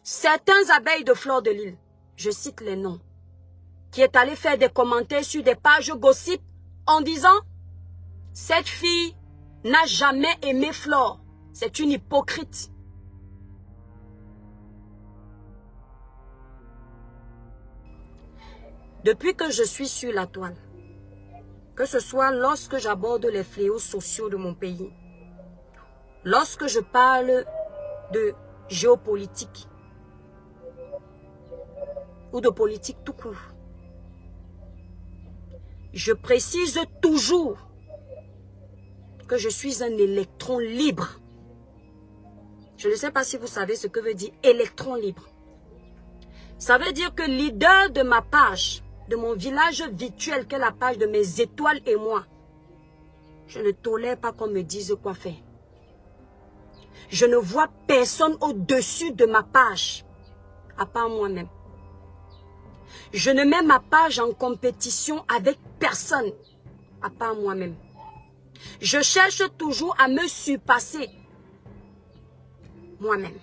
Certains abeilles de Fleur de Lys, je cite les noms, qui est allé faire des commentaires sur des pages gossip en disant « Cette fille n'a jamais aimé Flore, c'est une hypocrite. » Depuis que je suis sur la toile, que ce soit lorsque j'aborde les fléaux sociaux de mon pays, lorsque je parle de géopolitique ou de politique tout court, je précise toujours que je suis un électron libre. Je ne sais pas si vous savez ce que veut dire électron libre. Ça veut dire que leader de ma page, de mon village virtuel, qui est la page de mes étoiles et moi, je ne tolère pas qu'on me dise quoi faire. Je ne vois personne au-dessus de ma page, à part moi-même. Je ne mets ma page en compétition avec personne, à part moi-même. Je cherche toujours à me surpasser moi-même.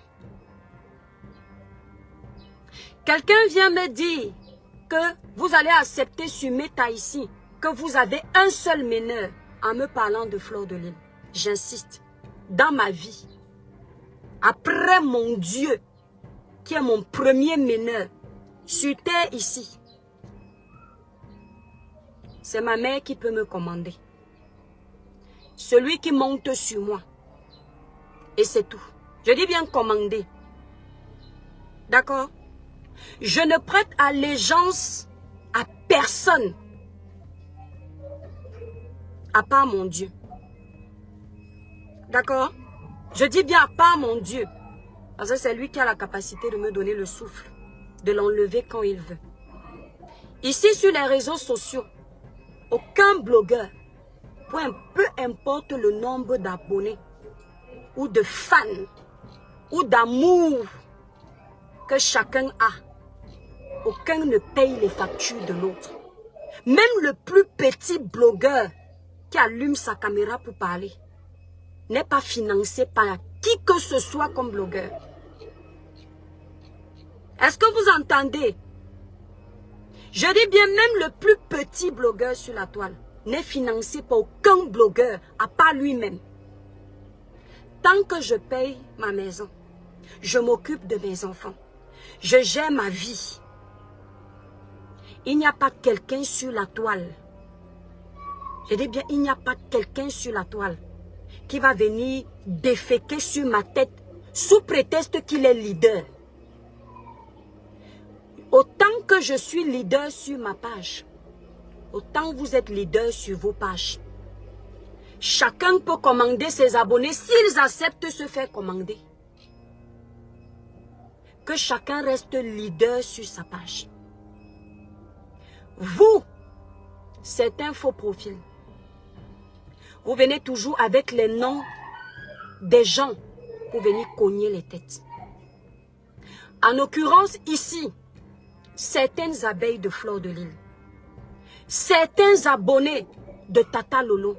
Quelqu'un vient me dire que vous allez accepter sur Meta ici, que vous avez un seul meneur en me parlant de Fleur de Lys. J'insiste, dans ma vie, après mon Dieu, qui est mon premier meneur, sur terre ici, c'est ma mère qui peut me commander. Celui qui monte sur moi. Et c'est tout. Je dis bien commander. D'accord? Je ne prête allégeance à personne. À part mon Dieu. D'accord? Je dis bien à part mon Dieu. Parce que c'est lui qui a la capacité de me donner le souffle. De l'enlever quand il veut. Ici sur les réseaux sociaux, aucun blogueur, peu importe le nombre d'abonnés, ou de fans, ou d'amour que chacun a, aucun ne paye les factures de l'autre. Même le plus petit blogueur qui allume sa caméra pour parler n'est pas financé par qui que ce soit comme blogueur. Est-ce que vous entendez? Je dis bien, même le plus petit blogueur sur la toile n'est financé par aucun blogueur à part lui-même. Tant que je paye ma maison, je m'occupe de mes enfants, je gère ma vie. Il n'y a pas quelqu'un sur la toile. Je dis bien, il n'y a pas quelqu'un sur la toile qui va venir déféquer sur ma tête sous prétexte qu'il est leader. Autant que je suis leader sur ma page, autant vous êtes leader sur vos pages. Chacun peut commander ses abonnés s'ils acceptent de se faire commander. Que chacun reste leader sur sa page. Vous, c'est un faux profil. Vous venez toujours avec les noms des gens pour venir cogner les têtes. En l'occurrence, ici, certaines abeilles de Fleur de Lys, certains abonnés de Tata Lolo,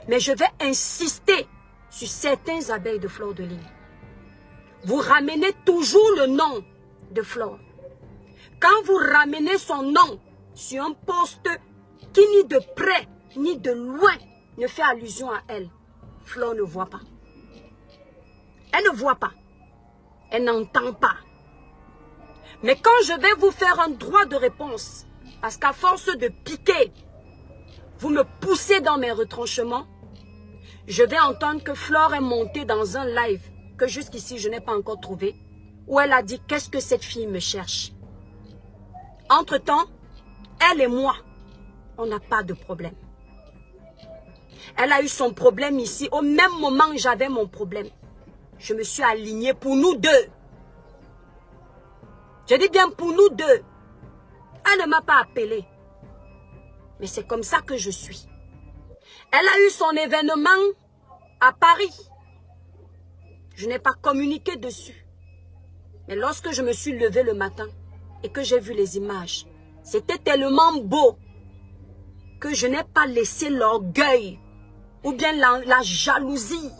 mais je vais insister sur certains abeilles de Fleur de Lys. Vous ramenez toujours le nom de Flore. Quand vous ramenez son nom sur un poste qui ni de près ni de loin ne fait allusion à elle, Flore ne voit pas. Elle ne voit pas. Elle n'entend pas. Mais quand je vais vous faire un droit de réponse, parce qu'à force de piquer, vous me poussez dans mes retranchements, je vais entendre que Flore est montée dans un live que jusqu'ici je n'ai pas encore trouvé, où elle a dit « Qu'est-ce que cette fille me cherche ?» Entre-temps, elle et moi, on n'a pas de problème. Elle a eu son problème ici, au même moment où j'avais mon problème. Je me suis alignée pour nous deux. Je dis bien pour nous deux. Elle ne m'a pas appelé. Mais c'est comme ça que je suis. Elle a eu son événement à Paris. Je n'ai pas communiqué dessus. Mais lorsque je me suis levée le matin et que j'ai vu les images, c'était tellement beau que je n'ai pas laissé l'orgueil ou bien la jalousie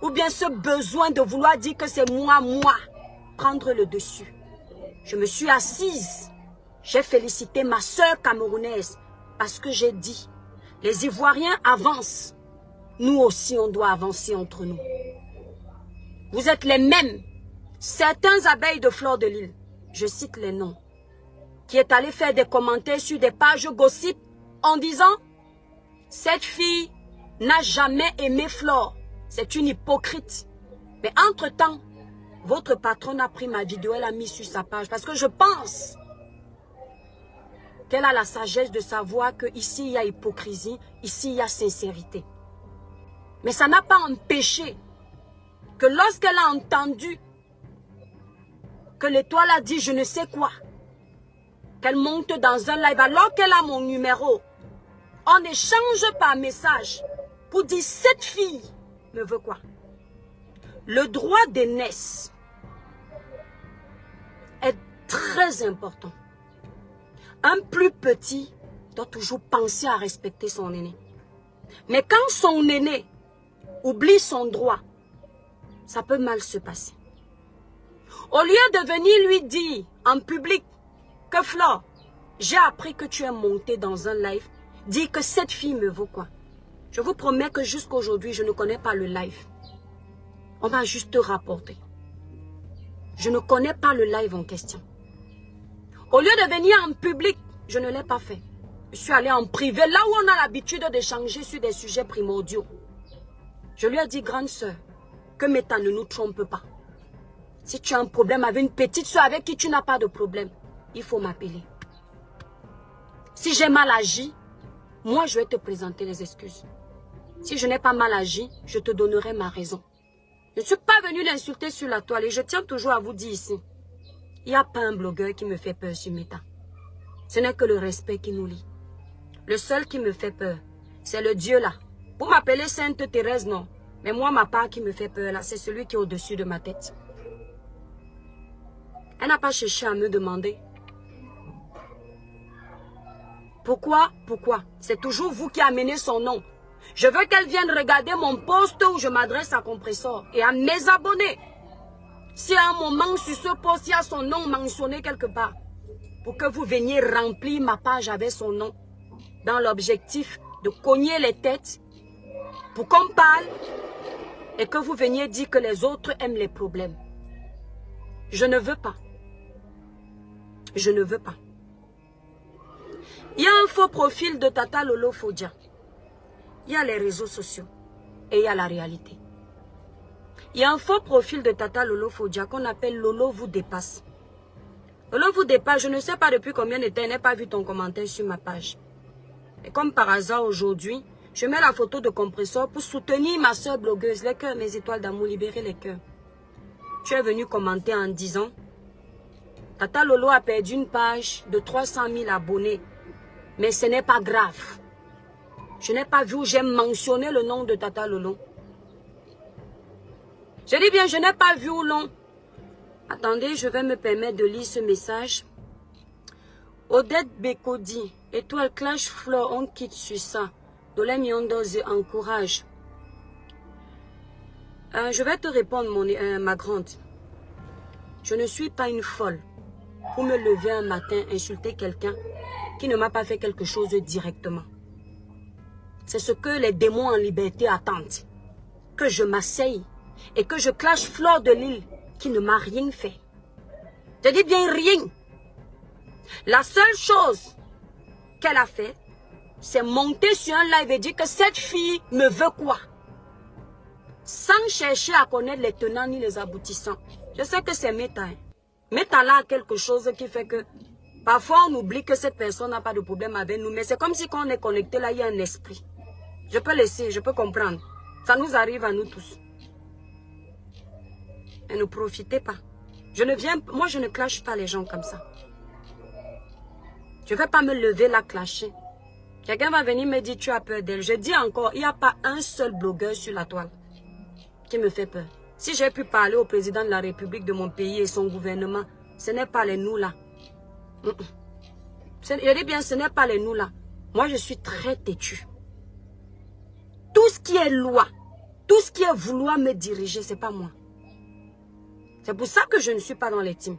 ou bien ce besoin de vouloir dire que c'est moi, prendre le dessus. Je me suis assise. J'ai félicité ma sœur camerounaise parce que j'ai dit, les Ivoiriens avancent. Nous aussi, on doit avancer entre nous. Vous êtes les mêmes. Certains abeilles de Fleur de Lys, je cite les noms, qui est allé faire des commentaires sur des pages gossip en disant, cette fille n'a jamais aimé Flore. C'est une hypocrite. Mais entre-temps, votre patronne a pris ma vidéo, elle a mis sur sa page. Parce que je pense qu'elle a la sagesse de savoir qu'ici, il y a hypocrisie, ici, il y a sincérité. Mais ça n'a pas empêché que lorsqu'elle a entendu que l'étoile a dit je ne sais quoi, qu'elle monte dans un live alors qu'elle a mon numéro, on échange par message pour dire cette fille me veut quoi. Le droit d'aînesse est très important. Un plus petit doit toujours penser à respecter son aîné. Mais quand son aîné oublie son droit, ça peut mal se passer. Au lieu de venir lui dire en public que Flore, j'ai appris que tu es montée dans un live, dis que cette fille me vaut quoi. Je vous promets que jusqu'à aujourd'hui, je ne connais pas le live. On m'a juste rapporté. Je ne connais pas le live en question. Au lieu de venir en public, je ne l'ai pas fait. Je suis allée en privé, là où on a l'habitude d'échanger sur des sujets primordiaux. Je lui ai dit, grande sœur, que Meta ne nous trompe pas. Si tu as un problème avec une petite soeur avec qui tu n'as pas de problème, il faut m'appeler. Si j'ai mal agi, moi je vais te présenter les excuses. Si je n'ai pas mal agi, je te donnerai ma raison. Je ne suis pas venue l'insulter sur la toile et je tiens toujours à vous dire ici. Il n'y a pas un blogueur qui me fait peur sur Meta. Ce n'est que le respect qui nous lie. Le seul qui me fait peur, c'est le Dieu là. Vous m'appelez Sainte Thérèse, non. Mais moi, ma part qui me fait peur là, c'est celui qui est au-dessus de ma tête. Elle n'a pas cherché à me demander. Pourquoi? C'est toujours vous qui amenez son nom. Je veux qu'elle vienne regarder mon post où je m'adresse à Compressor et à mes abonnés. Si à un moment sur ce post, il y a son nom mentionné quelque part, pour que vous veniez remplir ma page avec son nom, dans l'objectif de cogner les têtes, pour qu'on parle, et que vous veniez dire que les autres aiment les problèmes. Je ne veux pas. Je ne veux pas. Il y a un faux profil de Tata Lolo Fodia. Il y a les réseaux sociaux et il y a la réalité. Il y a un faux profil de Tata Lolo Fodia qu'on appelle Lolo vous dépasse. Lolo vous dépasse, je ne sais pas depuis combien de temps, je n'ai pas vu ton commentaire sur ma page. Et comme par hasard aujourd'hui, je mets la photo de Compressor pour soutenir ma soeur blogueuse, les cœurs, mes étoiles d'amour, libérer les cœurs. Tu es venu commenter en disant, Tata Lolo a perdu une page de 300 000 abonnés, mais ce n'est pas grave. Je n'ai pas vu où j'ai mentionné le nom de Tata Lolo. Je dis bien, je n'ai pas vu où l'on... Attendez, je vais me permettre de lire ce message. Odette Bekodi, étoile Clash Flore, on quitte sur ça. Dolem Yondoze encourage. Je vais te répondre, ma grande. Je ne suis pas une folle pour me lever un matin, insulter quelqu'un qui ne m'a pas fait quelque chose directement. C'est ce que les démons en liberté attendent. Que je m'asseye et que je clash Fleur de Lys qui ne m'a rien fait. Je dis bien rien. La seule chose qu'elle a fait, c'est monter sur un live et dire que cette fille me veut quoi. Sans chercher à connaître les tenants ni les aboutissants. Je sais que c'est Meta. Meta là a quelque chose qui fait que parfois on oublie que cette personne n'a pas de problème avec nous. Mais c'est comme si quand on est connecté là, il y a un esprit. Je peux laisser, je peux comprendre. Ça nous arrive à nous tous. Mais ne profitez pas. Moi je ne clash pas les gens comme ça. Je ne vais pas me lever là clasher. Quelqu'un va venir me dire tu as peur d'elle. Je dis encore, il n'y a pas un seul blogueur sur la toile qui me fait peur. Si j'ai pu parler au président de la République de mon pays et son gouvernement, ce n'est pas les nous là. Je dis bien, ce n'est pas les nous là. Moi je suis très têtue. Tout ce qui est loi, tout ce qui est vouloir me diriger, ce n'est pas moi. C'est pour ça que je ne suis pas dans les teams.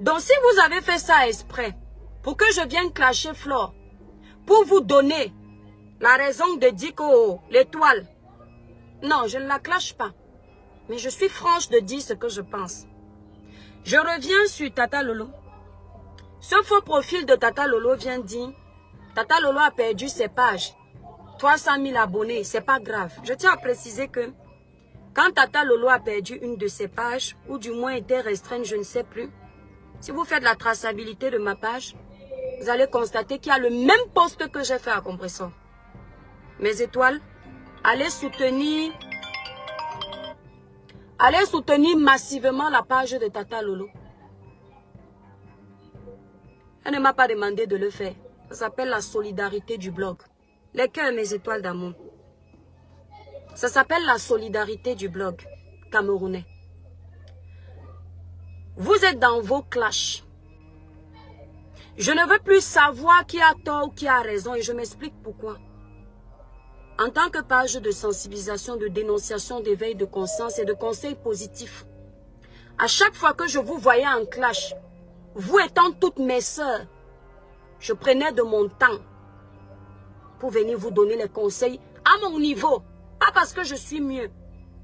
Donc si vous avez fait ça exprès, pour que je vienne clasher Flore, pour vous donner la raison de dire que oh, l'étoile, non, je ne la clash pas. Mais je suis franche de dire ce que je pense. Je reviens sur Tata Lolo. Ce faux profil de Tata Lolo vient dire, Tata Lolo a perdu ses pages. 300 000 abonnés, c'est pas grave. Je tiens à préciser que quand Tata Lolo a perdu une de ses pages, ou du moins était restreinte, je ne sais plus, si vous faites la traçabilité de ma page, vous allez constater qu'il y a le même post que j'ai fait à Compressor. Mes étoiles, allez soutenir massivement la page de Tata Lolo. Elle ne m'a pas demandé de le faire. Ça s'appelle la solidarité du blog. Les cœurs, mes étoiles d'amour. Ça s'appelle la solidarité du blog camerounais. Vous êtes dans vos clashs. Je ne veux plus savoir qui a tort ou qui a raison et je m'explique pourquoi. En tant que page de sensibilisation, de dénonciation, d'éveil de conscience et de conseils positifs, à chaque fois que je vous voyais en clash, vous étant toutes mes sœurs, je prenais de mon temps pour venir vous donner les conseils à mon niveau. Pas parce que je suis mieux.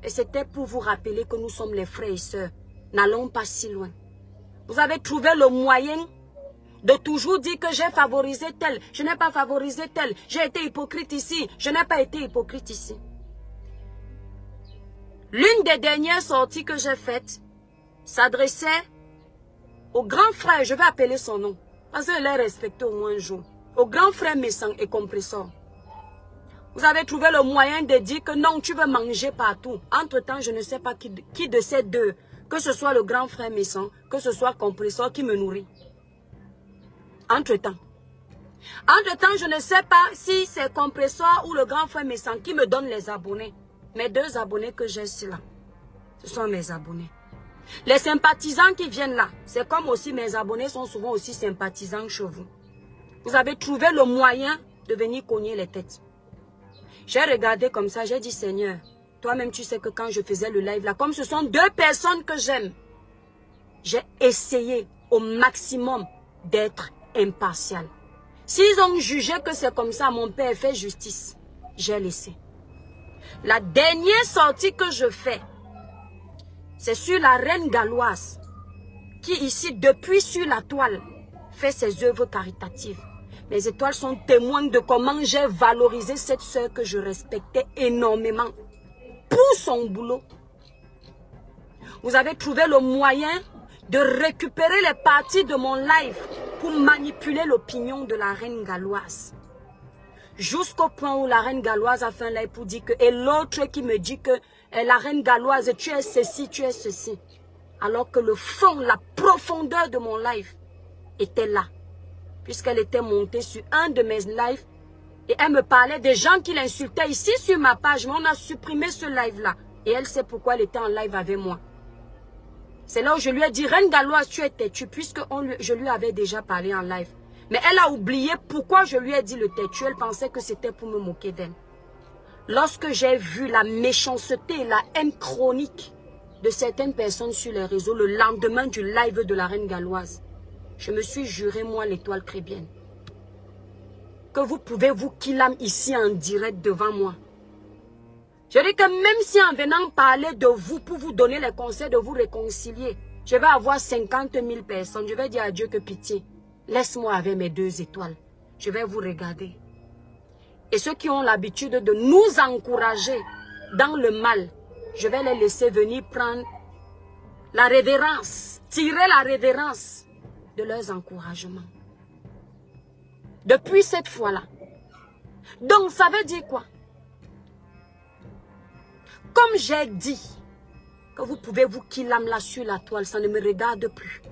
Et c'était pour vous rappeler que nous sommes les frères et sœurs. N'allons pas si loin. Vous avez trouvé le moyen de toujours dire que j'ai favorisé tel. Je n'ai pas favorisé tel. J'ai été hypocrite ici. Je n'ai pas été hypocrite ici. L'une des dernières sorties que j'ai faites s'adressait au grand frère. Je vais appeler son nom. Parce qu'il est respecté au moins un jour. Au grand frère Messang et Compressor. Vous avez trouvé le moyen de dire que non, tu veux manger partout. Entre-temps, je ne sais pas qui de ces deux, que ce soit le grand frère Messang, que ce soit Compressor qui me nourrit. Entre-temps. Entre-temps, je ne sais pas si c'est Compressor ou le grand frère Messang qui me donne les abonnés. Mes 2 abonnés que j'ai ici là, ce sont mes abonnés. Les sympathisants qui viennent là, c'est comme aussi mes abonnés sont souvent aussi sympathisants chez vous. Vous avez trouvé le moyen de venir cogner les têtes. J'ai regardé comme ça, j'ai dit Seigneur, toi-même tu sais que quand je faisais le live là, comme ce sont 2 personnes que j'aime, j'ai essayé au maximum d'être impartial. S'ils ont jugé que c'est comme ça, mon père fait justice, j'ai laissé. La dernière sortie que je fais, c'est sur la reine galloise, qui ici, depuis sur la toile, fait ses œuvres caritatives. Mes étoiles sont témoins de comment j'ai valorisé cette sœur que je respectais énormément pour son boulot. Vous avez trouvé le moyen de récupérer les parties de mon live pour manipuler l'opinion de la reine galloise. Jusqu'au point où la reine galloise a fait un live pour dire que, et l'autre qui me dit que la reine galloise, tu es ceci, tu es ceci. Alors que le fond, la profondeur de mon live était là. Puisqu'elle était montée sur un de mes lives et elle me parlait des gens qui l'insultaient ici sur ma page. Mais on a supprimé ce live-là. Et elle sait pourquoi elle était en live avec moi. C'est là où je lui ai dit, reine galloise, tu es têtue, puisque je lui avais déjà parlé en live. Mais elle a oublié pourquoi je lui ai dit le têtu. Elle pensait que c'était pour me moquer d'elle. Lorsque j'ai vu la méchanceté et la haine chronique de certaines personnes sur les réseaux le lendemain du live de la reine galloise, je me suis juré, moi, l'étoile crébienne, que vous pouvez vous killam ici en direct devant moi. Je dis que même si en venant parler de vous pour vous donner les conseils de vous réconcilier, je vais avoir 50 000 personnes. Je vais dire à Dieu que pitié, laisse-moi avec mes 2 étoiles. Je vais vous regarder. Et ceux qui ont l'habitude de nous encourager dans le mal, je vais les laisser venir prendre la révérence, tirer la révérence de leurs encouragements. Depuis cette fois-là. Donc, ça veut dire quoi? Comme j'ai dit que vous pouvez vous killam là sur la toile, ça ne me regarde plus.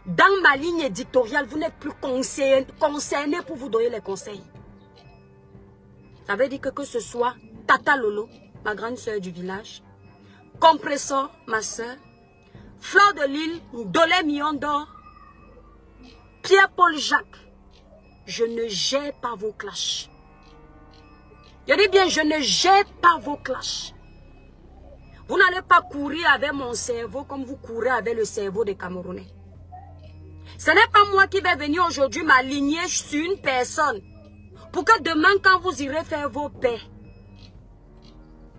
Dans ma ligne éditoriale, vous n'êtes plus concerné pour vous donner les conseils. Ça veut dire que ce soit Tata Lolo, ma grande soeur du village, Compressor, ma soeur, Flore de Lille, Dolé Million d'Or, Pierre-Paul Jacques, je ne gère pas vos clashs. Je dis bien, je ne gère pas vos clashs. Vous n'allez pas courir avec mon cerveau comme vous courez avec le cerveau des Camerounais. Ce n'est pas moi qui vais venir aujourd'hui m'aligner sur une personne pour que demain, quand vous irez faire vos paix,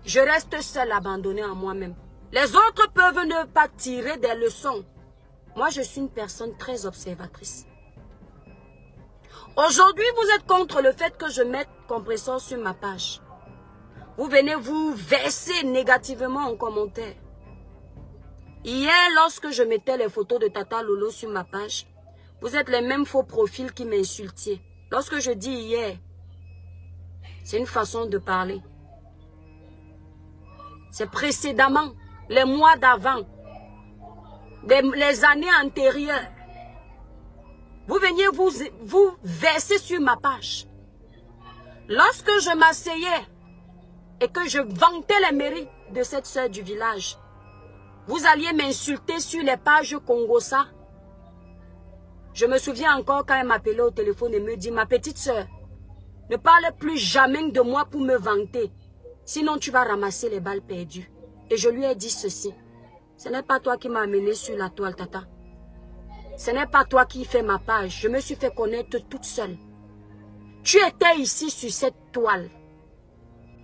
je reste seul abandonné à moi-même. Les autres peuvent ne pas tirer des leçons. Moi, je suis une personne très observatrice. Aujourd'hui, vous êtes contre le fait que je mette compresseur sur ma page. Vous venez vous verser négativement en commentaire. Hier, lorsque je mettais les photos de Tata Lolo sur ma page, vous êtes les mêmes faux profils qui m'insultiez. Lorsque je dis hier, c'est une façon de parler. C'est précédemment, les mois d'avant, les années antérieures. Vous veniez vous verser sur ma page. Lorsque je m'asseyais et que je vantais les mérites de cette sœur du village, vous alliez m'insulter sur les pages Congosa. Je me souviens encore quand elle m'appelait au téléphone et me dit, ma petite sœur, ne parle plus jamais de moi pour me vanter. Sinon tu vas ramasser les balles perdues. Et je lui ai dit ceci. Ce n'est pas toi qui m'as amené sur la toile, Tata. Ce n'est pas toi qui fais ma page. Je me suis fait connaître toute seule. Tu étais ici sur cette toile.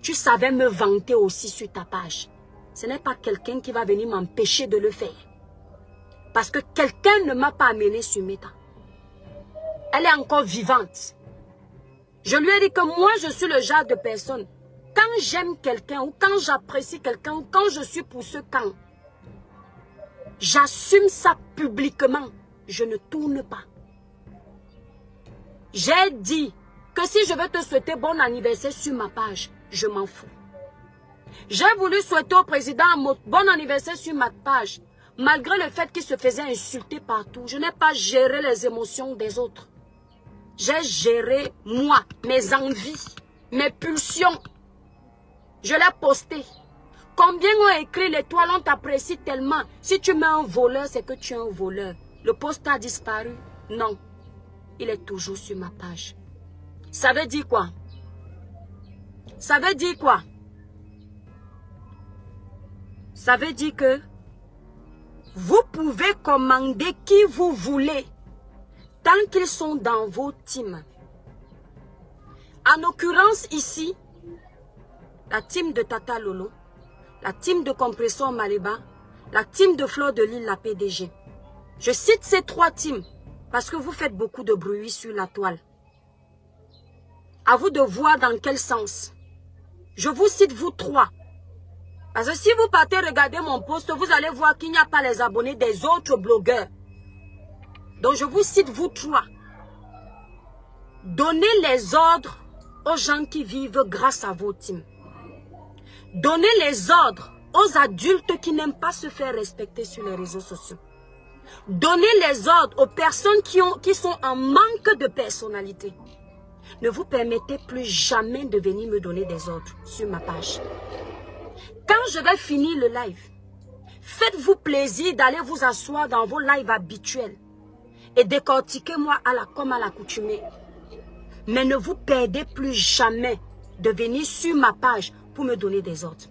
Tu savais me vanter aussi sur ta page. Ce n'est pas quelqu'un qui va venir m'empêcher de le faire. Parce que quelqu'un ne m'a pas amené sur Meta. Elle est encore vivante. Je lui ai dit que moi, je suis le genre de personne. Quand j'aime quelqu'un ou quand j'apprécie quelqu'un ou quand je suis pour ce camp, j'assume ça publiquement. Je ne tourne pas. J'ai dit que si je veux te souhaiter bon anniversaire sur ma page, je m'en fous. J'ai voulu souhaiter au président bon anniversaire sur ma page, malgré le fait qu'il se faisait insulter partout. Je n'ai pas géré les émotions des autres. J'ai géré moi, mes envies, mes pulsions. Je l'ai posté. Combien ont écrit l'étoile, on t'apprécie tellement. Si tu mets un voleur, c'est que tu es un voleur. Le post a disparu? Non. Il est toujours sur ma page. Ça veut dire quoi? Ça veut dire quoi? Ça veut dire que vous pouvez commander qui vous voulez tant qu'ils sont dans vos teams. En l'occurrence ici, la team de Tata Lolo, la team de Compresseur Maliba, la team de Fleur de Lille, la PDG. Je cite ces trois teams parce que vous faites beaucoup de bruit sur la toile. À vous de voir dans quel sens. Je vous cite vous trois. Parce que si vous partez regarder mon post, vous allez voir qu'il n'y a pas les abonnés des autres blogueurs. Donc je vous cite vous trois. Donnez les ordres aux gens qui vivent grâce à vos teams. Donnez les ordres aux adultes qui n'aiment pas se faire respecter sur les réseaux sociaux. Donnez les ordres aux personnes qui sont en manque de personnalité. Ne vous permettez plus jamais de venir me donner des ordres sur ma page. Quand je vais finir le live, faites-vous plaisir d'aller vous asseoir dans vos lives habituels et décortiquez-moi comme à l'accoutumée. Mais ne vous perdez plus jamais de venir sur ma page pour me donner des ordres.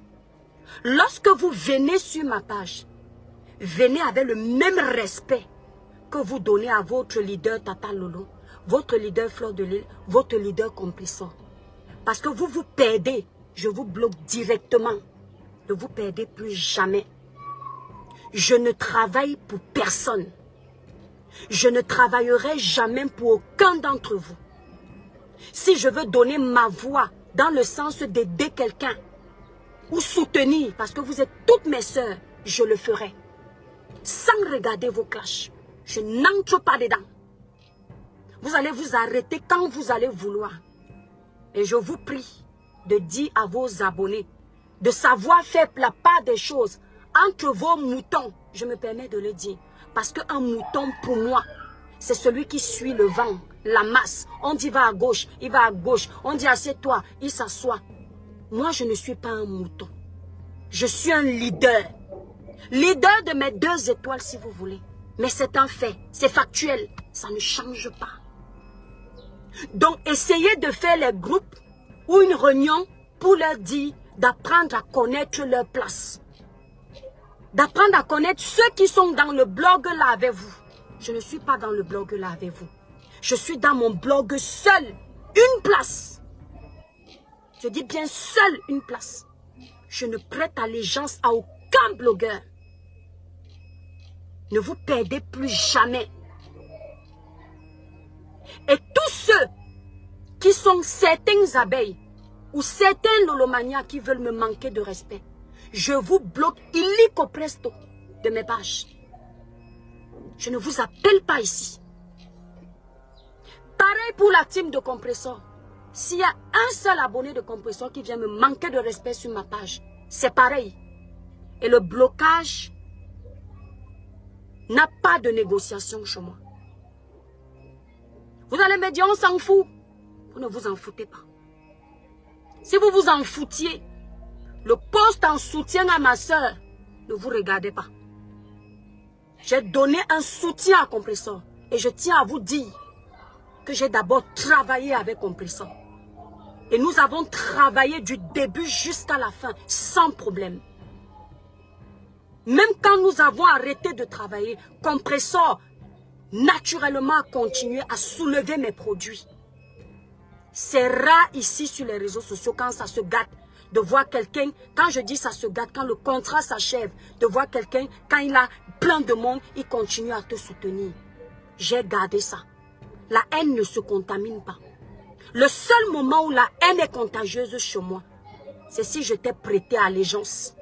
Lorsque vous venez sur ma page, venez avec le même respect que vous donnez à votre leader Tata Lolo, votre leader Fleur de Lille, votre leader Compresseur. Parce que vous vous perdez, je vous bloque directement. Ne vous perdez plus jamais. Je ne travaille pour personne. Je ne travaillerai jamais pour aucun d'entre vous. Si je veux donner ma voix dans le sens d'aider quelqu'un ou soutenir, parce que vous êtes toutes mes sœurs, je le ferai. Sans regarder vos clashs. Je n'entre pas dedans. Vous allez vous arrêter quand vous allez vouloir. Et je vous prie de dire à vos abonnés de savoir faire la part des choses entre vos moutons. Je me permets de le dire. Parce qu'un mouton, pour moi, c'est celui qui suit le vent, la masse. On dit va à gauche, il va à gauche. On dit assieds-toi, il s'assoit. Moi, je ne suis pas un mouton. Je suis un leader. Leader de mes 2 étoiles, si vous voulez. Mais c'est un fait, c'est factuel. Ça ne change pas. Donc, essayez de faire les groupes ou une réunion pour leur dire d'apprendre à connaître leur place. d'apprendre à connaître ceux qui sont dans le blog là avec vous. Je ne suis pas dans le blog là avec vous. Je suis dans mon blog seul, une place. Je dis bien seul une place. Je ne prête allégeance à aucun blogueur. Ne vous perdez plus jamais. Et tous ceux qui sont certaines abeilles ou certains lolomanias qui veulent me manquer de respect, je vous bloque illico presto de mes pages. Je ne vous appelle pas ici. Pareil pour la team de Compressor. S'il y a un seul abonné de Compressor qui vient me manquer de respect sur ma page, c'est pareil. Et le blocage n'a pas de négociation chez moi. Vous allez me dire, on s'en fout. Vous ne vous en foutez pas. Si vous vous en foutiez, le poste en soutien à ma soeur, ne vous regardez pas. J'ai donné un soutien à Compressor. Et je tiens à vous dire que j'ai d'abord travaillé avec Compressor. Et nous avons travaillé du début jusqu'à la fin, sans problème. Même quand nous avons arrêté de travailler, Compressor, naturellement, a continué à soulever mes produits. C'est rare ici sur les réseaux sociaux, quand ça se gâte, de voir quelqu'un, quand je dis ça se gâte, quand le contrat s'achève, de voir quelqu'un, quand il a plein de monde, il continue à te soutenir. J'ai gardé ça. La haine ne se contamine pas. Le seul moment où la haine est contagieuse chez moi, c'est si je t'ai prêté allégeance.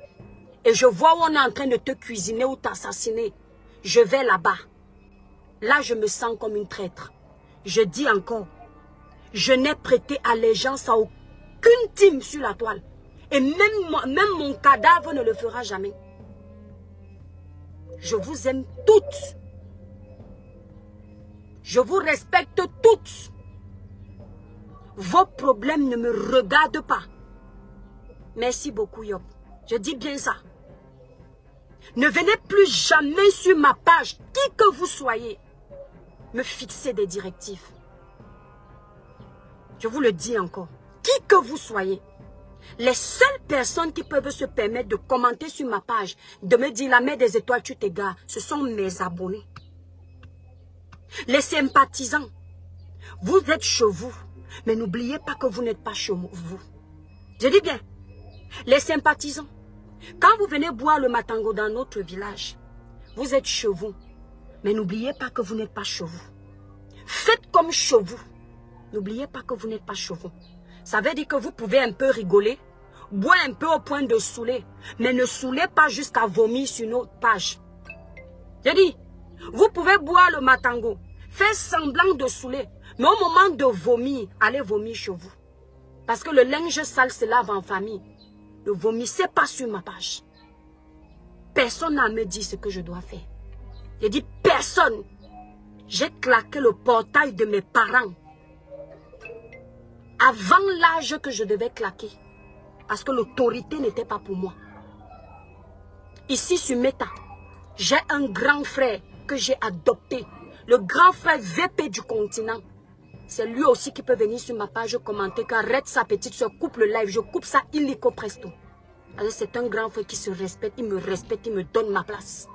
Et je vois où on est en train de te cuisiner ou t'assassiner. Je vais là-bas. Là, je me sens comme une traître. Je dis encore, je n'ai prêté allégeance à aucune team sur la toile. Et même mon cadavre ne le fera jamais. Je vous aime toutes. Je vous respecte toutes. Vos problèmes ne me regardent pas. Merci beaucoup, Yob. Je dis bien ça. Ne venez plus jamais sur ma page, qui que vous soyez, me fixer des directives. Je vous le dis encore. Qui que vous soyez, les seules personnes qui peuvent se permettre de commenter sur ma page, de me dire la mère des étoiles, tu t'égares, ce sont mes abonnés. Les sympathisants, vous êtes chez vous, mais n'oubliez pas que vous n'êtes pas chez vous. Je dis bien, les sympathisants, quand vous venez boire le matango dans notre village, vous êtes chez vous, mais n'oubliez pas que vous n'êtes pas chez vous. Faites comme chez vous. N'oubliez pas que vous n'êtes pas chez vous. Ça veut dire que vous pouvez un peu rigoler, boire un peu au point de saouler, mais ne saoulez pas jusqu'à vomir sur notre page. Je dis, vous pouvez boire le matango, faire semblant de saouler, mais au moment de vomir, allez vomir chez vous. Parce que le linge sale se lave en famille. Ne vomissez pas sur ma page. Personne n'a à me dire ce que je dois faire. Je dis personne. J'ai claqué le portail de mes parents avant l'âge que je devais claquer. Parce que l'autorité n'était pas pour moi. Ici sur Meta, j'ai un grand frère que j'ai adopté. Le grand frère VP du continent. C'est lui aussi qui peut venir sur ma page commenter qu'arrête sa petite soeur, coupe le live. Je coupe ça illico presto. C'est un grand frère qui se respecte, il me respecte, il me donne ma place.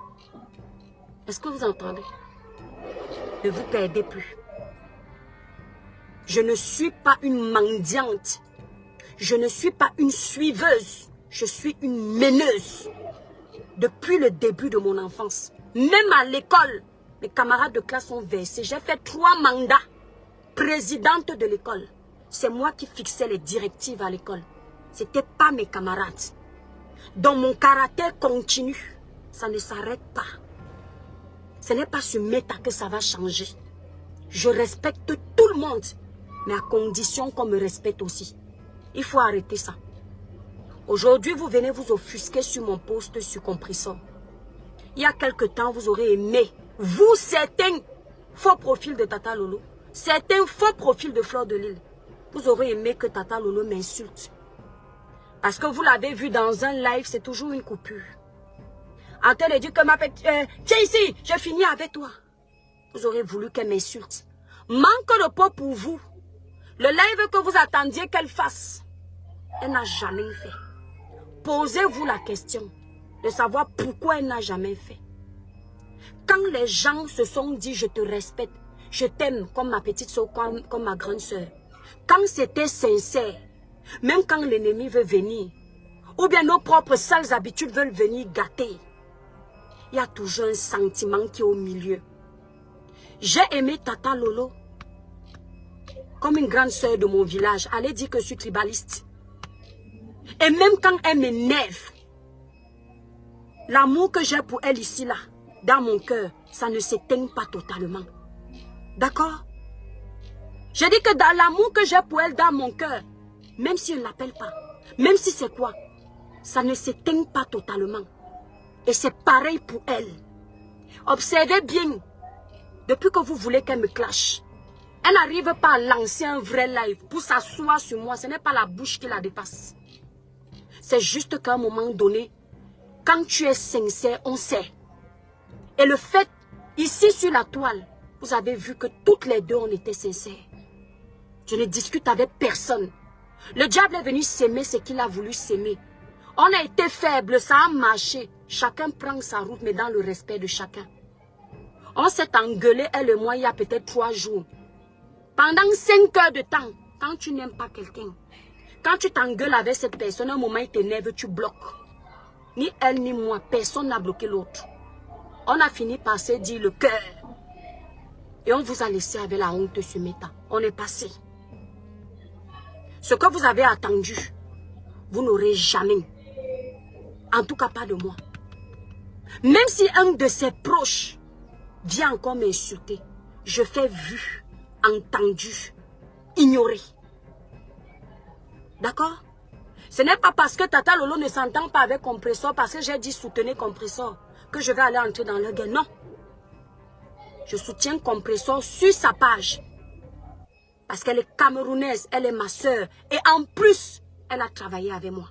Est-ce que vous entendez? Ne vous perdez plus. Je ne suis pas une mendiante. Je ne suis pas une suiveuse. Je suis une meneuse. Depuis le début de mon enfance. Même à l'école, mes camarades de classe ont versé. J'ai fait 3 mandats. Présidente de l'école. C'est moi qui fixais les directives à l'école. Ce n'était pas mes camarades. Donc mon caractère continue. Ça ne s'arrête pas. Ce n'est pas sur Meta que ça va changer. Je respecte tout le monde. Mais à condition qu'on me respecte aussi. Il faut arrêter ça. Aujourd'hui, vous venez vous offusquer sur mon post sur Compressor. Il y a quelque temps, vous aurez aimé. Vous, certains faux profils de Tata Lolo. Certains faux profils de Fleur de Lille. Vous aurez aimé que Tata Lolo m'insulte. Parce que vous l'avez vu dans un live, c'est toujours une coupure. En train de dire que ma petite... tiens ici, je finis avec toi. Vous aurez voulu qu'elle m'insulte. Manque de peau pour vous. Le live que vous attendiez qu'elle fasse, elle n'a jamais fait. Posez-vous la question. de savoir pourquoi elle n'a jamais fait. Quand les gens se sont dit, je te respecte, je t'aime comme ma petite soeur, comme ma grande soeur. Quand c'était sincère, même quand l'ennemi veut venir, ou bien nos propres sales habitudes veulent venir gâter, il y a toujours un sentiment qui est au milieu. J'ai aimé Tata Lolo comme une grande soeur de mon village. Allez dire que je suis tribaliste. Et même quand elle m'énerve, l'amour que j'ai pour elle ici, là, dans mon cœur, ça ne s'éteint pas totalement. D'accord? Je dis que dans l'amour que j'ai pour elle dans mon cœur, même si elle ne l'appelle pas, même si c'est quoi, ça ne s'éteint pas totalement. Et c'est pareil pour elle. Observez bien, depuis que vous voulez qu'elle me clash, elle n'arrive pas à lancer un vrai live pour s'asseoir sur moi. Ce n'est pas la bouche qui la dépasse. C'est juste qu'à un moment donné, quand tu es sincère, on sait. Et le fait, ici sur la toile, vous avez vu que toutes les deux, on était sincères. Je ne discute avec personne. Le diable est venu s'aimer ce qu'il a voulu s'aimer. On a été faible, ça a marché. Chacun prend sa route, mais dans le respect de chacun. On s'est engueulé, elle et moi, il y a peut-être 3 jours. Pendant 5 heures de temps, quand tu n'aimes pas quelqu'un, quand tu t'engueules avec cette personne, à un moment il t'énerve, tu bloques. Ni elle ni moi, personne n'a bloqué l'autre. On a fini par se dire le cœur. Et on vous a laissé avec la honte sur Meta. On est passé. Ce que vous avez attendu, vous n'aurez jamais. En tout cas, pas de moi. Même si un de ses proches vient encore m'insulter, je fais vu, entendu, ignoré. D'accord? Ce n'est pas parce que Tata Lolo ne s'entend pas avec Compressor, parce que j'ai dit soutenir Compressor, que je vais aller entrer dans le guerre. Non. Je soutiens Compressor sur sa page. Parce qu'elle est camerounaise, elle est ma soeur. Et en plus, elle a travaillé avec moi.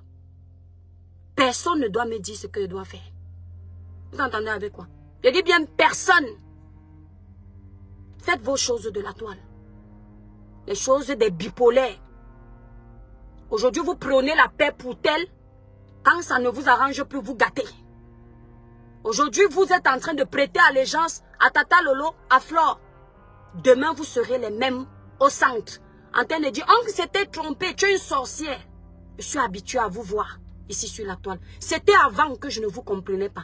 Personne ne doit me dire ce que je dois faire. Vous entendez avec quoi? Je dis bien personne. Faites vos choses de la toile. Les choses des bipolaires. Aujourd'hui, vous prenez la paix pour tel. Quand ça ne vous arrange plus, vous gâtez. Aujourd'hui, vous êtes en train de prêter allégeance à Tata Lolo, à Flore. Demain, vous serez les mêmes au centre. En train de dire, on s'était trompé, tu es une sorcière. Je suis habitué à vous voir ici sur la toile. C'était avant que je ne vous comprenais pas.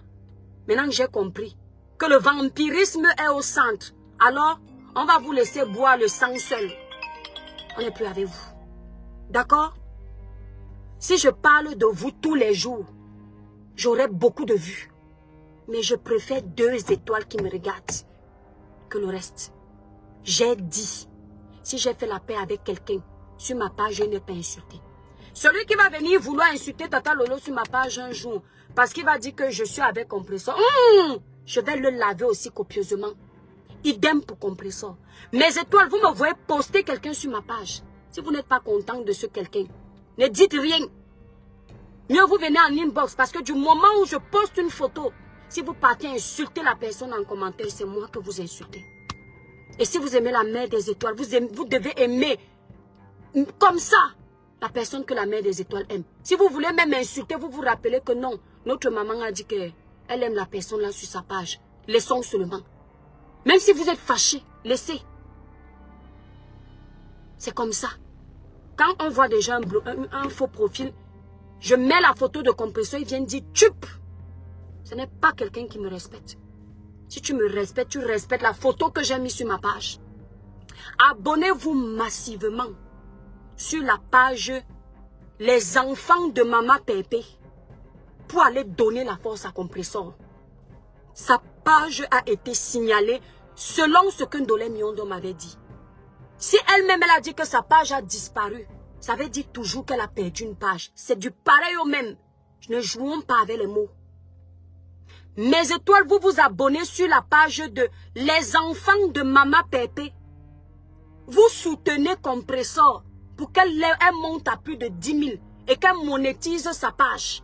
Maintenant que j'ai compris que le vampirisme est au centre, alors on va vous laisser boire le sang seul. On n'est plus avec vous. D'accord? Si je parle de vous tous les jours, j'aurai beaucoup de vues. Mais je préfère 2 étoiles qui me regardent que le reste. J'ai dit, si j'ai fait la paix avec quelqu'un, sur ma page, je n'ai pas insulté. Celui qui va venir vouloir insulter Tata Lolo sur ma page un jour, parce qu'il va dire que je suis avec Compressor, je vais le laver aussi copieusement. Idem pour Compressor. Mes étoiles, vous me voyez poster quelqu'un sur ma page. Si vous n'êtes pas content de ce quelqu'un, ne dites rien. Mieux vous venez en inbox, parce que du moment où je poste une photo, si vous partez insulter la personne en commentaire, c'est moi que vous insultez. Et si vous aimez la mère des étoiles, vous devez aimer comme ça la personne que la mère des étoiles aime. Si vous voulez même insulter, vous vous rappelez que non, notre maman a dit qu'elle aime la personne là sur sa page. Laissons seulement. Même si vous êtes fâché, laissez. C'est comme ça. Quand on voit déjà un faux profil, je mets la photo de Compressor, il vient dire tup. Ce n'est pas quelqu'un qui me respecte. Si tu me respectes, tu respectes la photo que j'ai mise sur ma page. Abonnez-vous massivement sur la page Les enfants de Maman Pépé pour aller donner la force à Compressor. Sa page a été signalée selon ce que Ndolé Miondo m'avait dit. Si elle-même elle a dit que sa page a disparu, ça veut dire toujours qu'elle a perdu une page. C'est du pareil au même. Ne jouons pas avec les mots. Mes étoiles, vous vous abonnez sur la page de Les enfants de Maman Pépé. Vous soutenez Compressor pour qu'elle monte à plus de 10 000 et qu'elle monétise sa page.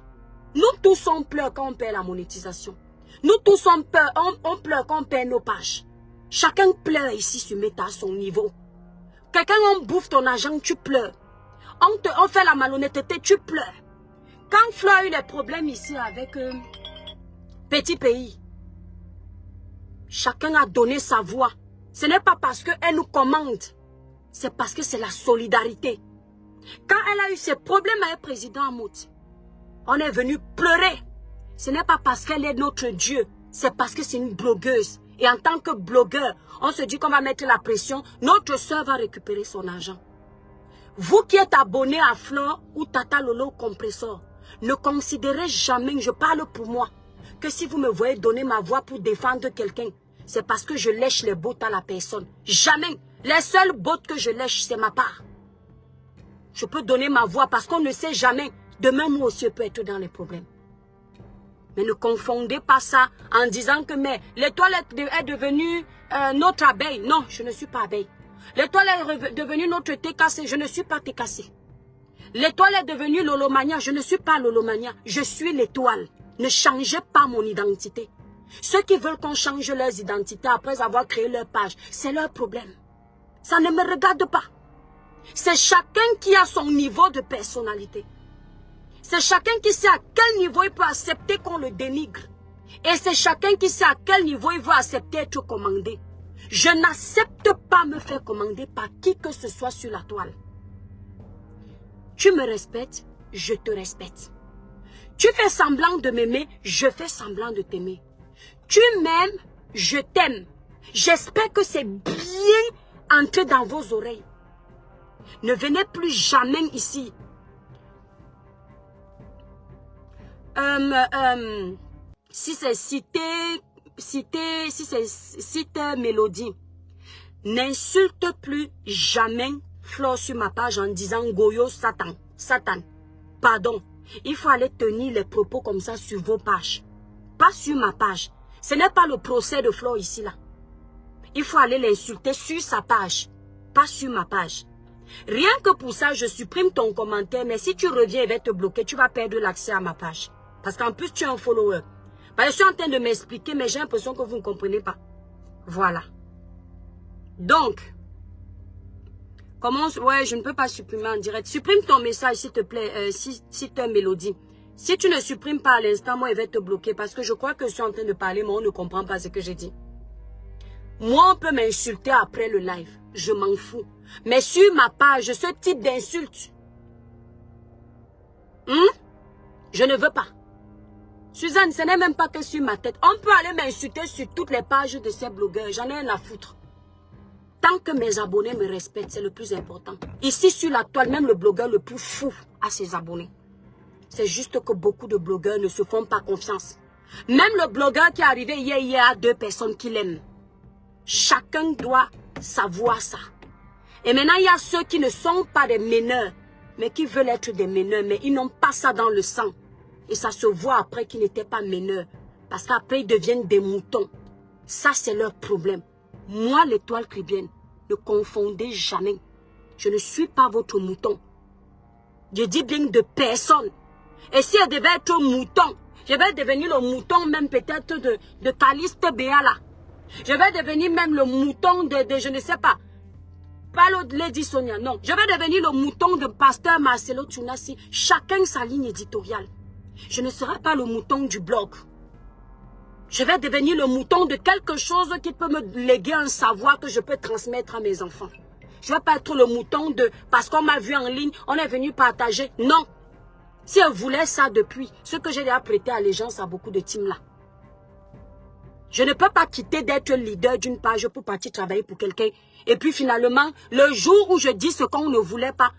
Nous tous on pleure quand on perd la monétisation. Nous tous on pleure quand on perd nos pages. Chacun pleure ici sur Meta à son niveau. Quelqu'un on bouffe ton argent, tu pleures. On fait la malhonnêteté, tu pleures. Quand Fleur a eu des problèmes ici avec petit pays. Chacun a donné sa voix. Ce n'est pas parce qu'elle nous commande. C'est parce que c'est la solidarité. Quand elle a eu ses problèmes avec le président Amout, on est venu pleurer. Ce n'est pas parce qu'elle est notre Dieu. C'est parce que c'est une blogueuse. Et en tant que blogueur, on se dit qu'on va mettre la pression. Notre soeur va récupérer son argent. Vous qui êtes abonné à Flore ou Tata Lolo Compressor, ne considérez jamais, je parle pour moi, que si vous me voyez donner ma voix pour défendre quelqu'un, c'est parce que je lèche les bottes à la personne. Jamais. Les seules bottes que je lèche, c'est ma part. Je peux donner ma voix parce qu'on ne sait jamais. Demain, moi aussi, je peux être dans les problèmes. Mais ne confondez pas ça en disant que l'étoile est devenue notre abeille. Non, je ne suis pas abeille. L'étoile est devenue notre TKC. Je ne suis pas TKC. L'étoile est devenue Lolomania. Je ne suis pas Lolomania. Je suis l'étoile. Ne changez pas mon identité. Ceux qui veulent qu'on change leurs identités après avoir créé leur page, c'est leur problème. Ça ne me regarde pas. C'est chacun qui a son niveau de personnalité. C'est chacun qui sait à quel niveau il peut accepter qu'on le dénigre. Et c'est chacun qui sait à quel niveau il veut accepter être commandé. Je n'accepte pas me faire commander par qui que ce soit sur la toile. Tu me respectes, je te respecte. Tu fais semblant de m'aimer, je fais semblant de t'aimer. Tu m'aimes, je t'aime. J'espère que c'est bien entré dans vos oreilles. Ne venez plus jamais ici. Si c'est cité Mélodie, n'insulte plus jamais Flore sur ma page en disant Goyo Satan. Satan. Pardon. Il faut aller tenir les propos comme ça sur vos pages. Pas sur ma page. Ce n'est pas le procès de Flore ici là. Il faut aller l'insulter sur sa page. Pas sur ma page. Rien que pour ça, je supprime ton commentaire. Mais si tu reviens et va te bloquer, tu vas perdre l'accès à ma page. Parce qu'en plus, tu es un follower. Je suis en train de m'expliquer, mais j'ai l'impression que vous ne comprenez pas. Voilà. Donc, comment... Ouais, je ne peux pas supprimer en direct. Supprime ton message, s'il te plaît, si tu as Mélodie. Si tu ne supprimes pas à l'instant, moi, il va te bloquer. Parce que je crois que je suis en train de parler, mais on ne comprend pas ce que j'ai dit. Moi, on peut m'insulter après le live. Je m'en fous. Mais sur ma page, ce type d'insulte, je ne veux pas. Suzanne, ce n'est même pas que sur ma tête. On peut aller m'insulter sur toutes les pages de ces blogueurs. J'en ai rien à foutre. Tant que mes abonnés me respectent, c'est le plus important. Ici, sur la toile, même le blogueur le plus fou a ses abonnés. C'est juste que beaucoup de blogueurs ne se font pas confiance. Même le blogueur qui est arrivé hier, il y a 2 personnes qui l'aiment. Chacun doit savoir ça. Et maintenant, il y a ceux qui ne sont pas des meneurs, mais qui veulent être des meneurs, mais ils n'ont pas ça dans le sang. Et ça se voit après qu'ils n'étaient pas meneurs. Parce qu'après, ils deviennent des moutons. Ça, c'est leur problème. Moi, l'étoile chrétienne, ne confondez jamais. Je ne suis pas votre mouton. Je dis bien de personne. Et si elle devait être mouton, je vais devenir le mouton même peut-être de Caliste Béala. Je vais devenir même le mouton de je ne sais pas. Pas le Lady Sonia, non. Je vais devenir le mouton de Pasteur Marcelo Tunasi. Chacun sa ligne éditoriale. Je ne serai pas le mouton du blog. Je vais devenir le mouton de quelque chose qui peut me léguer un savoir que je peux transmettre à mes enfants. Je ne vais pas être le mouton de... Parce qu'on m'a vu en ligne, on est venu partager. Non. Si elle voulait ça depuis, ce que j'ai déjà prêté allégeance à beaucoup de teams là. Je ne peux pas quitter d'être leader d'une page pour partir travailler pour quelqu'un. Et puis finalement, le jour où je dis ce qu'on ne voulait pas,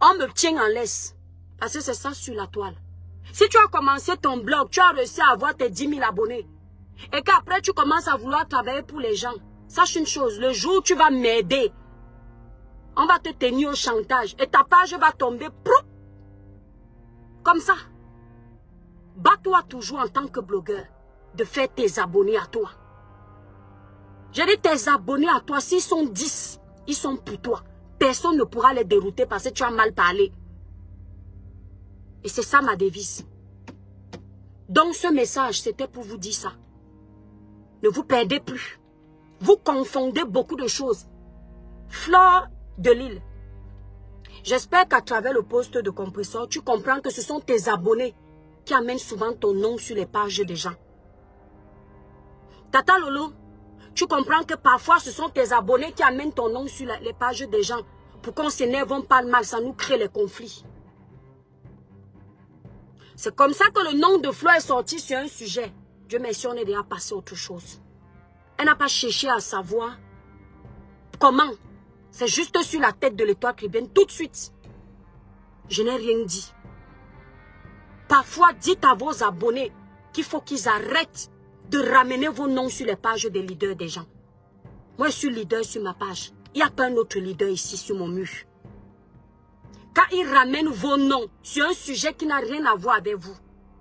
on me tient en laisse. Parce que c'est ça sur la toile. Si tu as commencé ton blog, tu as réussi à avoir tes 10 000 abonnés. Et qu'après tu commences à vouloir travailler pour les gens. Sache une chose, le jour où tu vas m'aider, on va te tenir au chantage. Et ta page va tomber. Prou, comme ça. Bats-toi toujours en tant que blogueur de faire tes abonnés à toi. J'ai dit tes abonnés à toi, s'ils sont 10, ils sont pour toi. Personne ne pourra les dérouter parce que tu as mal parlé. Et c'est ça ma devise. Donc ce message, c'était pour vous dire ça. Ne vous perdez plus. Vous confondez beaucoup de choses. Flore de Lille. J'espère qu'à travers le poste de compresseur, tu comprends que ce sont tes abonnés qui amènent souvent ton nom sur les pages des gens. Tata Lolo, tu comprends que parfois ce sont tes abonnés qui amènent ton nom sur les pages des gens pour qu'on s'énerve, on parle mal, ça nous crée les conflits. C'est comme ça que le nom de Flo est sorti sur un sujet. Dieu merci, on est déjà passé à autre chose. Elle n'a pas cherché à savoir comment. C'est juste sur la tête de l'étoile chrétienne, tout de suite. Je n'ai rien dit. Parfois, dites à vos abonnés qu'il faut qu'ils arrêtent de ramener vos noms sur les pages des leaders des gens. Moi, je suis leader sur ma page. Il n'y a pas un autre leader ici sur mon mur. Quand ils ramènent vos noms sur un sujet qui n'a rien à voir avec vous,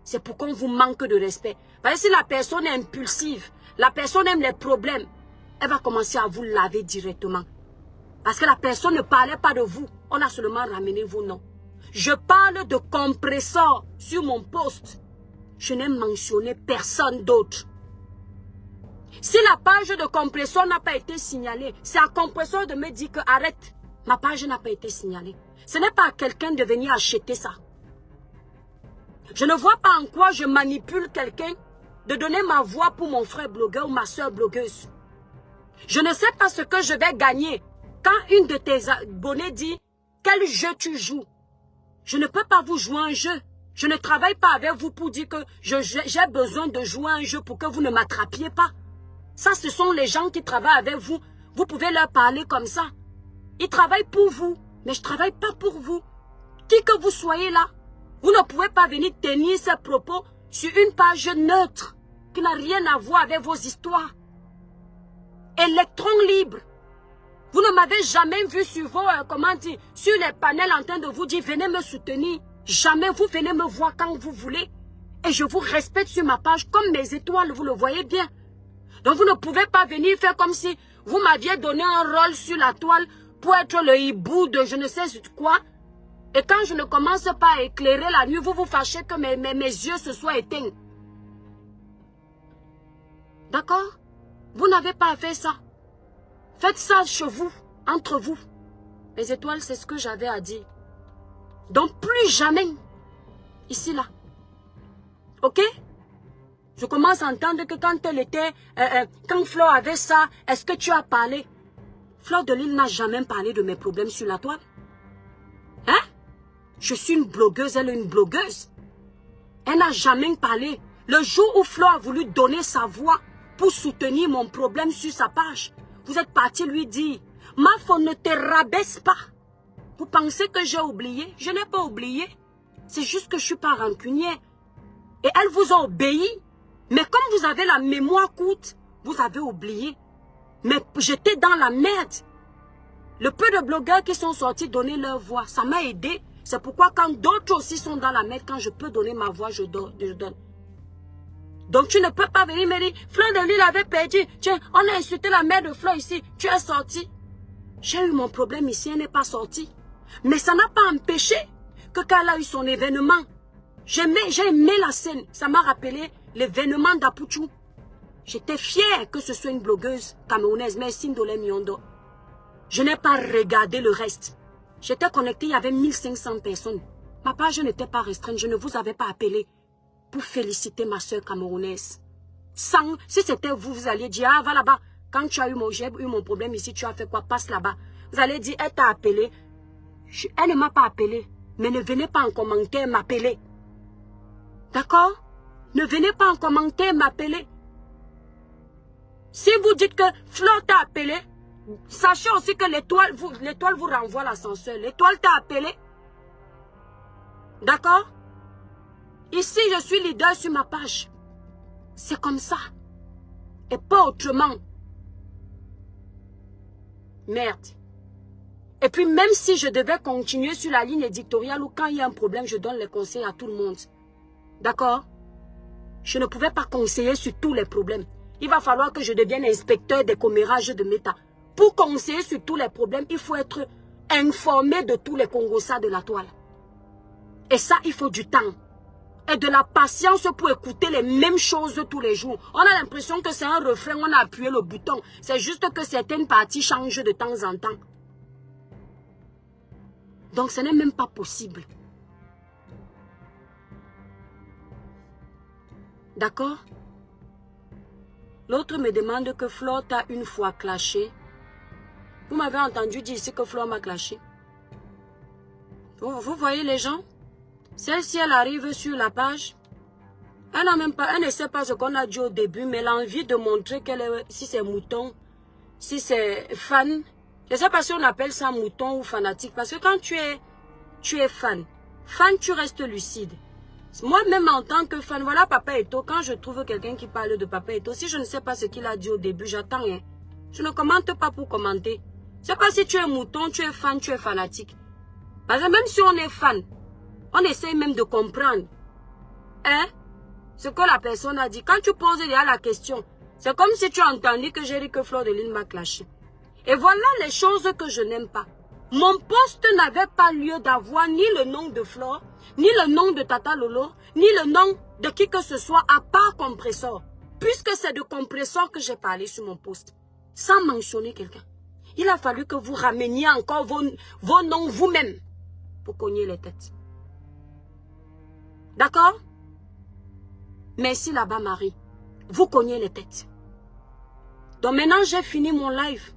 c'est pour qu'on vous manque de respect. Parce que si la personne est impulsive, la personne aime les problèmes, elle va commencer à vous laver directement. Parce que la personne ne parlait pas de vous, on a seulement ramené vos noms. Je parle de compresseur sur mon post. Je n'ai mentionné personne d'autre. Si la page de compresseur n'a pas été signalée, c'est à compresseur de me dire que arrête, ma page n'a pas été signalée. Ce n'est pas à quelqu'un de venir acheter ça. Je ne vois pas en quoi je manipule quelqu'un de donner ma voix pour mon frère blogueur ou ma soeur blogueuse. Je ne sais pas ce que je vais gagner quand une de tes abonnés dit quel jeu tu joues. Je ne peux pas vous jouer un jeu. Je ne travaille pas avec vous pour dire que j'ai besoin de jouer un jeu pour que vous ne m'attrapiez pas. Ça, ce sont les gens qui travaillent avec vous. Vous pouvez leur parler comme ça. Ils travaillent pour vous, mais je ne travaille pas pour vous. Qui que vous soyez là, vous ne pouvez pas venir tenir ces propos sur une page neutre qui n'a rien à voir avec vos histoires. Électron libre. Vous ne m'avez jamais vu sur vos, sur les panels en train de vous dire, venez me soutenir. Jamais vous venez me voir quand vous voulez. Et je vous respecte sur ma page comme mes étoiles, vous le voyez bien. Donc vous ne pouvez pas venir faire comme si vous m'aviez donné un rôle sur la toile pour être le hibou de je ne sais quoi. Et quand je ne commence pas à éclairer la nuit, vous vous fâchez que mes yeux se soient éteints. D'accord? Vous n'avez pas à faire ça. Faites ça chez vous, entre vous. Les étoiles, c'est ce que j'avais à dire. Donc plus jamais, ici là. Ok? Je commence à entendre que quand elle était, quand Flo avait ça, est-ce que tu as parlé? Fleur de Lille n'a jamais parlé de mes problèmes sur la toile. Hein? Je suis une blogueuse, elle est une blogueuse. Elle n'a jamais parlé. Le jour où Flo a voulu donner sa voix pour soutenir mon problème sur sa page, vous êtes parti lui dire, Mafo, ne te rabaisse pas. Vous pensez que j'ai oublié? Je n'ai pas oublié. C'est juste que je ne suis pas rancunière. Et elle vous a obéi. Mais comme vous avez la mémoire courte, vous avez oublié. Mais j'étais dans la merde. Le peu de blogueurs qui sont sortis donner leur voix, ça m'a aidé. C'est pourquoi quand d'autres aussi sont dans la merde, quand je peux donner ma voix, je donne. Donc tu ne peux pas venir me dire, Fleur de Lille avait perdu. Tiens, on a insulté la mère de Fleur ici. Tu es sorti. J'ai eu mon problème ici, elle n'est pas sortie. Mais ça n'a pas empêché que quand elle a eu son événement, j'ai aimé la scène. Ça m'a rappelé l'événement d'Apuchou. J'étais fière que ce soit une blogueuse camerounaise, mais Sindolé Miondo. Je n'ai pas regardé le reste. J'étais connectée, il y avait 1500 personnes. Ma page n'était pas restreinte, je ne vous avais pas appelé pour féliciter ma soeur camerounaise. Si c'était vous, vous alliez dire, ah, va là-bas. Quand tu as eu j'ai eu mon problème ici, tu as fait quoi? Passe là-bas. Vous allez dire, elle t'a appelé. Elle ne m'a pas appelé. Mais ne venez pas en commentaire m'appeler. D'accord? Ne venez pas en commentaire m'appeler. Si vous dites que Fleur t'a appelé, sachez aussi que l'étoile vous renvoie l'ascenseur. L'étoile t'a appelé. D'accord? Ici, je suis leader sur ma page. C'est comme ça. Et pas autrement. Merde. Et puis même si je devais continuer sur la ligne éditoriale ou quand il y a un problème, je donne les conseils à tout le monde. D'accord? Je ne pouvais pas conseiller sur tous les problèmes. Il va falloir que je devienne inspecteur des commérages de Meta. Pour conseiller sur tous les problèmes, il faut être informé de tous les congossas de la toile. Et ça, il faut du temps. Et de la patience pour écouter les mêmes choses tous les jours. On a l'impression que c'est un refrain, on a appuyé le bouton. C'est juste que certaines parties changent de temps en temps. Donc ce n'est même pas possible. D'accord? L'autre me demande que Flore t'a une fois clashé. Vous m'avez entendu dire ici que Flore m'a clashé. Vous voyez les gens? Celle-ci, elle arrive sur la page. Elle n'a même pas, elle ne sait pas ce qu'on a dit au début, mais elle a envie de montrer qu'elle est, si c'est mouton, si c'est fan. Je ne sais pas si on appelle ça mouton ou fanatique, parce que quand tu es fan, tu restes lucide. Moi-même en tant que fan, voilà Papa Eto, quand je trouve quelqu'un qui parle de Papa Eto, si je ne sais pas ce qu'il a dit au début, j'attends rien. Je ne commente pas pour commenter. Je ne sais pas si tu es mouton, tu es fan, tu es fanatique. Parce que même si on est fan, on essaie même de comprendre. Hein? Ce que la personne a dit. Quand tu poses déjà la question, c'est comme si tu as entendu que j'ai dit que Flore de Lys m'a clashé. Et voilà les choses que je n'aime pas. Mon poste n'avait pas lieu d'avoir ni le nom de Flore, ni le nom de Tata Lolo, ni le nom de qui que ce soit à part Compressor. Puisque c'est de Compressor que j'ai parlé sur mon poste. Sans mentionner quelqu'un. Il a fallu que vous rameniez encore vos noms vous-même pour cogner les têtes. D'accord? Merci là-bas, Marie. Vous cognez les têtes. Donc maintenant, j'ai fini mon live.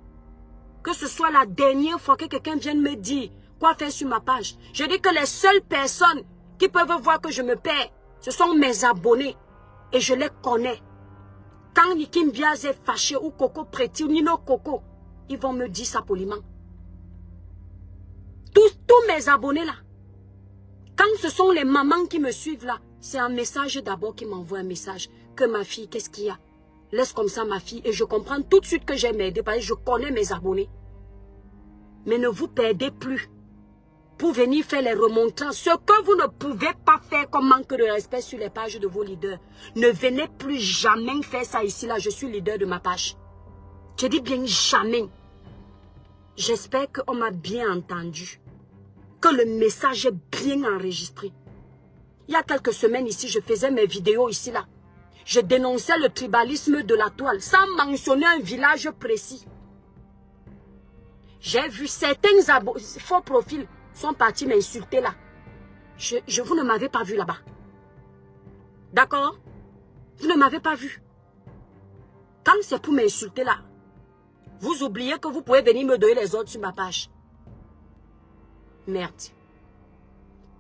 Que ce soit la dernière fois que quelqu'un vienne me dire quoi faire sur ma page. Je dis que les seules personnes qui peuvent voir que je me perds, ce sont mes abonnés. Et je les connais. Quand Nikim Biaz est fâché ou Coco Preti ou Nino Coco, ils vont me dire ça poliment. Tous mes abonnés là. Quand ce sont les mamans qui me suivent là, c'est un message d'abord qui m'envoie un message. Que ma fille, qu'est-ce qu'il y a? Laisse comme ça ma fille. Et je comprends tout de suite que j'ai m'aider parce que je connais mes abonnés. Mais ne vous perdez plus pour venir faire les remontrances. Ce que vous ne pouvez pas faire comme manque de respect sur les pages de vos leaders. Ne venez plus jamais faire ça ici là. Je suis leader de ma page. Je dis bien jamais. J'espère qu'on m'a bien entendu. Que le message est bien enregistré. Il y a quelques semaines ici, je faisais mes vidéos ici là. Je dénonçais le tribalisme de la toile sans mentionner un village précis. J'ai vu certains faux profils sont partis m'insulter là. Vous ne m'avez pas vu là-bas. D'accord? Vous ne m'avez pas vu. Quand c'est pour m'insulter là, vous oubliez que vous pouvez venir me donner les ordres sur ma page. Merde.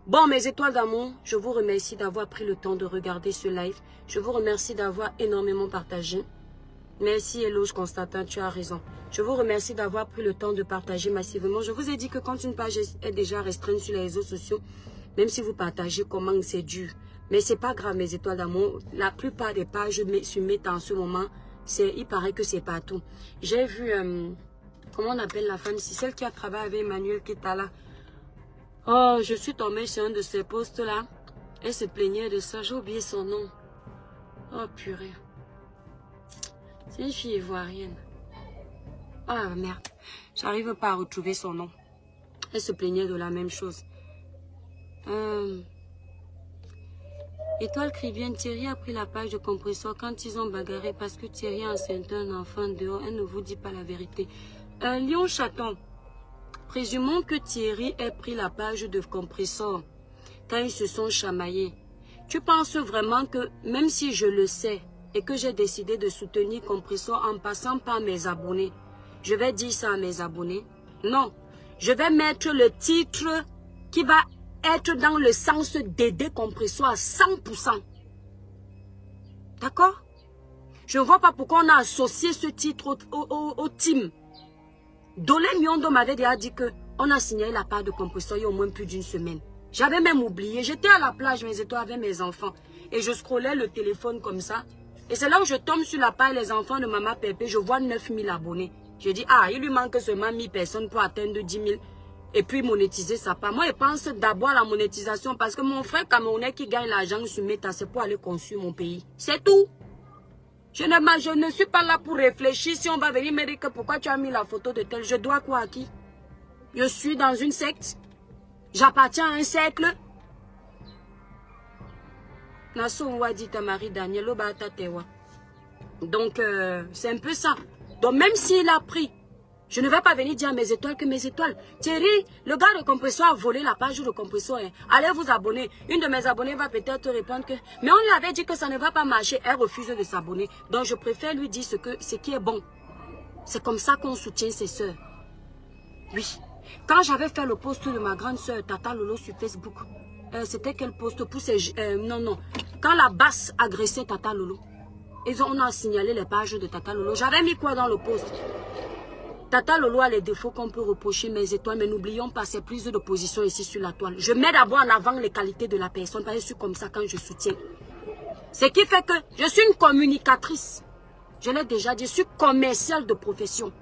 Bon, mes étoiles d'amour, je vous remercie d'avoir pris le temps de regarder ce live. Je vous remercie d'avoir énormément partagé. Merci Eloge Constantin, tu as raison. Je vous remercie d'avoir pris le temps de partager massivement. Je vous ai dit que quand une page est déjà restreinte sur les réseaux sociaux, même si vous partagez comment, c'est dur. Mais c'est pas grave, mes étoiles d'amour. La plupart des pages sur Meta en ce moment, il paraît que c'est partout. J'ai vu, comment on appelle la femme, c'est celle qui a travaillé avec Emmanuel Kitala. Oh, je suis tombée sur un de ces postes-là. Elle se plaignait de ça. J'ai oublié son nom. Oh, purée. C'est une fille ivoirienne. Oh, merde. J'arrive pas à retrouver son nom. Elle se plaignait de la même chose. Étoile crie bien. Thierry a pris la page de Compressor quand ils ont bagarré parce que Thierry a enceinte un enfant dehors. Elle ne vous dit pas la vérité. Lion Chaton. Présumons que Thierry ait pris la page de Compressor quand ils se sont chamaillés. Tu penses vraiment que, même si je le sais et que j'ai décidé de soutenir Compressor en passant par mes abonnés, je vais dire ça à mes abonnés? Non. Je vais mettre le titre qui va être dans le sens d'aider Compressor à 100%. D'accord? Je ne vois pas pourquoi on a associé ce titre au team. Dolé Miondo m'avait déjà dit qu'on a signalé la part de Compressor il y a au moins plus d'une semaine. J'avais même oublié. J'étais à la plage, mes étoiles avec mes enfants. Et je scrollais le téléphone comme ça. Et c'est là où je tombe sur la page les enfants de Maman Pépé. Je vois 9000 abonnés. Je dis, ah, il lui manque seulement 1000 personnes pour atteindre 10 000. Et puis monétiser sa part. Moi, je pense d'abord à la monétisation. Parce que mon frère camerounais qui gagne l'argent sur Meta, c'est pour aller construire mon pays. C'est tout. Je ne suis pas là pour réfléchir si on va venir me dire que pourquoi tu as mis la photo de tel. Je dois quoi à qui? Je suis dans une secte. J'appartiens à un cercle. Donc, c'est un peu ça. Donc, même s'il a pris Je ne vais pas venir dire à mes étoiles que mes étoiles. Thierry, le gars de Compressor a volé la page de Compressor. Hein. Allez vous abonner. Une de mes abonnés va peut-être répondre que... Mais on lui avait dit que ça ne va pas marcher. Elle refuse de s'abonner. Donc je préfère lui dire ce qui est bon. C'est comme ça qu'on soutient ses soeurs. Oui. Quand j'avais fait le post de ma grande soeur Tata Lolo sur Facebook, c'était quel post pour ces... non. Quand la basse agressait Tata Lolo, on a signalé les pages de Tata Lolo. J'avais mis quoi dans le post? Tata Lolo a les défauts qu'on peut reprocher mes étoiles, mais n'oublions pas ces prises de position ici sur la toile. Je mets d'abord en avant les qualités de la personne, parce que je suis comme ça quand je soutiens. Ce qui fait que je suis une communicatrice. Je l'ai déjà dit, je suis commerciale de profession.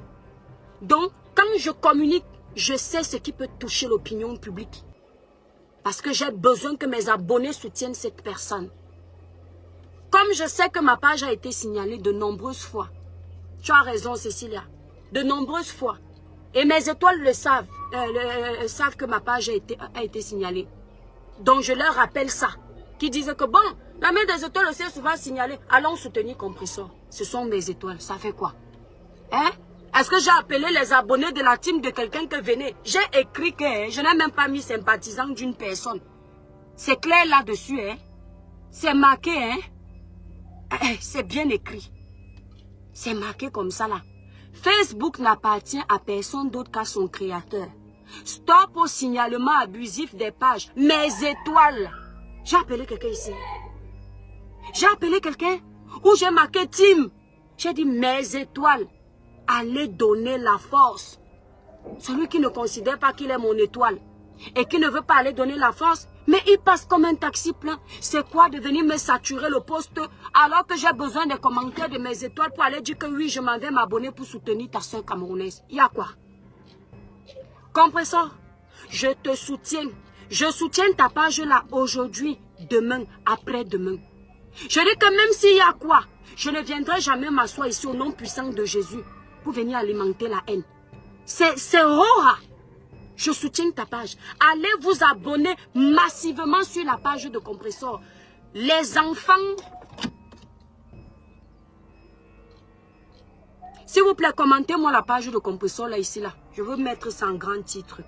Donc, quand je communique, je sais ce qui peut toucher l'opinion publique. Parce que j'ai besoin que mes abonnés soutiennent cette personne. Comme je sais que ma page a été signalée de nombreuses fois. Tu as raison, Cécilia. De nombreuses fois. Et mes étoiles le savent. Savent que ma page a été signalée. Donc je leur rappelle ça. Qui disent que bon, la main des étoiles aussi est souvent signalée. Allons soutenir Compressor. Ce sont mes étoiles. Ça fait quoi? Hein? Est-ce que j'ai appelé les abonnés de la team de quelqu'un que venez? J'ai écrit que je n'ai même pas mis sympathisant d'une personne. C'est clair là-dessus. Hein? C'est marqué. Hein? C'est bien écrit. C'est marqué comme ça là. Facebook n'appartient à personne d'autre qu'à son créateur. Stop au signalement abusif des pages. Mes étoiles. J'ai appelé quelqu'un ici. J'ai appelé quelqu'un où j'ai marqué team. J'ai dit mes étoiles. Allez donner la force. Celui qui ne considère pas qu'il est mon étoile et qui ne veut pas aller donner la force, mais il passe comme un taxi plein. C'est quoi de venir me saturer le poste alors que j'ai besoin des commentaires de mes étoiles pour aller dire que oui, je m'en vais m'abonner pour soutenir ta soeur camerounaise. Il y a quoi? Compressor, je te soutiens. Je soutiens ta page là aujourd'hui, demain, après-demain. Je dis que même s'il y a quoi, je ne viendrai jamais m'asseoir ici au nom puissant de Jésus pour venir alimenter la haine. C'est horreur. Je soutiens ta page. Allez vous abonner massivement sur la page de Compressor. Les enfants... S'il vous plaît, commentez-moi la page de Compressor là, ici, là. Je veux mettre ça en grand titre.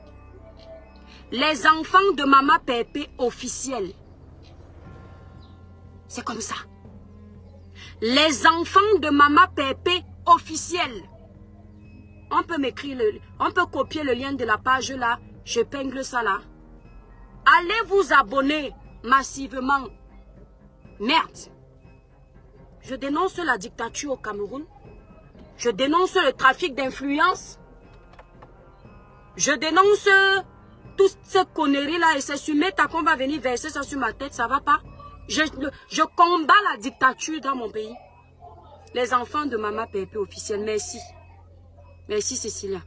Les enfants de Maman Pépé officiel. C'est comme ça. Les enfants de Maman Pépé officiel. On peut m'écrire, on peut copier le lien de la page là. Je peigne ça là. Allez vous abonner massivement. Merde. Je dénonce la dictature au Cameroun. Je dénonce le trafic d'influence. Je dénonce toutes ces conneries là. Et c'est sur Meta qu'on va venir verser ça sur ma tête. Ça va pas. Je combats la dictature dans mon pays. Les enfants de Maman Pépé officiel. Merci. Merci Cécilia.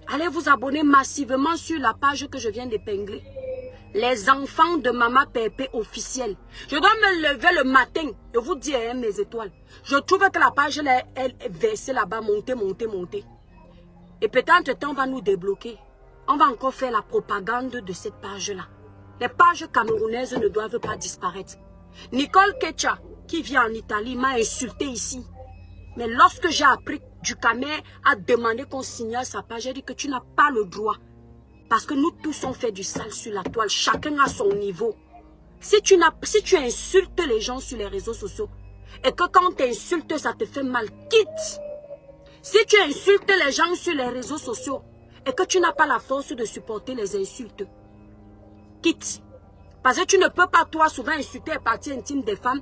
Allez vous abonner massivement sur la page que je viens d'épingler. Les enfants de Maman Pépé officiel. Je dois me lever le matin et vous dire hein, mes étoiles. Je trouve que la page elle est versée là-bas, monter. Et peut-être on va nous débloquer. On va encore faire la propagande de cette page-là. Les pages camerounaises ne doivent pas disparaître. Nicole Ketcha, qui vient en Italie, m'a insulté ici. Mais lorsque j'ai appris du Camer à demander qu'on signale sa page, j'ai dit que tu n'as pas le droit. Parce que nous tous on fait du sale sur la toile. Chacun à son niveau. Si tu insultes les gens sur les réseaux sociaux et que quand tu insultes, ça te fait mal, quitte. Si tu insultes les gens sur les réseaux sociaux et que tu n'as pas la force de supporter les insultes, quitte. Parce que tu ne peux pas toi souvent insulter les parties intimes des femmes.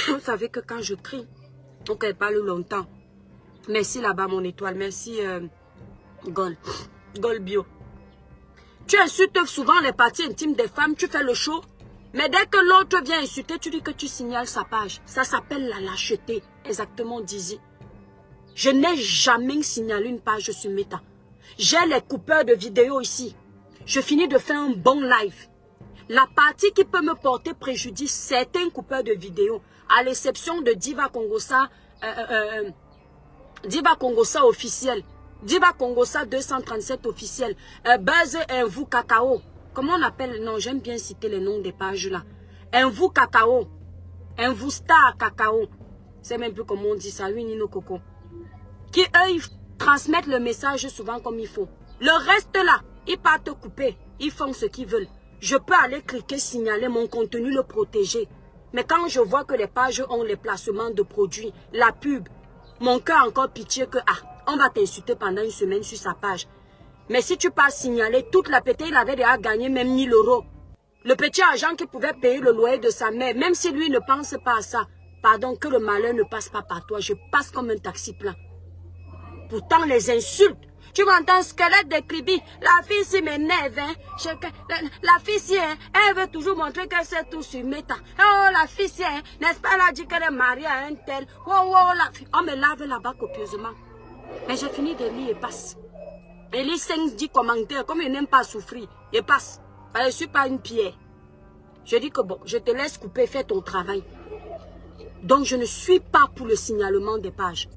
Vous savez que quand je crie, donc elle parle longtemps. Merci là-bas mon étoile, merci Gol Bio. Tu insultes souvent les parties intimes des femmes, tu fais le show. Mais dès que l'autre vient insulter, tu dis que tu signales sa page. Ça s'appelle la lâcheté, exactement Dizzy. Je n'ai jamais signalé une page sur Meta. J'ai les coupeurs de vidéos ici. Je finis de faire un bon live. La partie qui peut me porter préjudice, c'est un coupeur de vidéos. À l'exception de Diva Congosa, Diva Congosa officiel. Diva Congosa 237 officiel. Buzz vous Cacao. Comment on appelle? Non, j'aime bien citer les noms des pages là. Un vous cacao. Un vous star cacao. C'est même plus comment on dit ça, oui, Nino Coco. Qui, eux, ils transmettent le message souvent comme il faut. Le reste là, ils partent couper. Ils font ce qu'ils veulent. Je peux aller cliquer, signaler mon contenu, le protéger. Mais quand je vois que les pages ont les placements de produits, la pub, mon cœur a encore pitié que, on va t'insulter pendant une semaine sur sa page. Mais si tu pars signaler, toute la pétée, il avait déjà gagné même 1000 €. Le petit agent qui pouvait payer le loyer de sa mère, même si lui ne pense pas à ça, pardon, que le malheur ne passe pas par toi, je passe comme un taxi plein. Pourtant, les insultes, tu m'entends, squelette de Kribi, la fille s'y m'énerve, hein. La fille si, hein, elle veut toujours montrer qu'elle sait tout sur Meta. Oh, la fille si, hein, n'est-ce pas, elle a dit qu'elle est mariée à un tel. Oh, la fille, on me lave là-bas copieusement. Mais j'ai fini de lire et passe. Et lis 5-10 commentaires, comme il n'aime pas souffrir, et passe. Je ne suis pas une pierre. Je dis que bon, je te laisse couper, fais ton travail. Donc je ne suis pas pour le signalement des pages.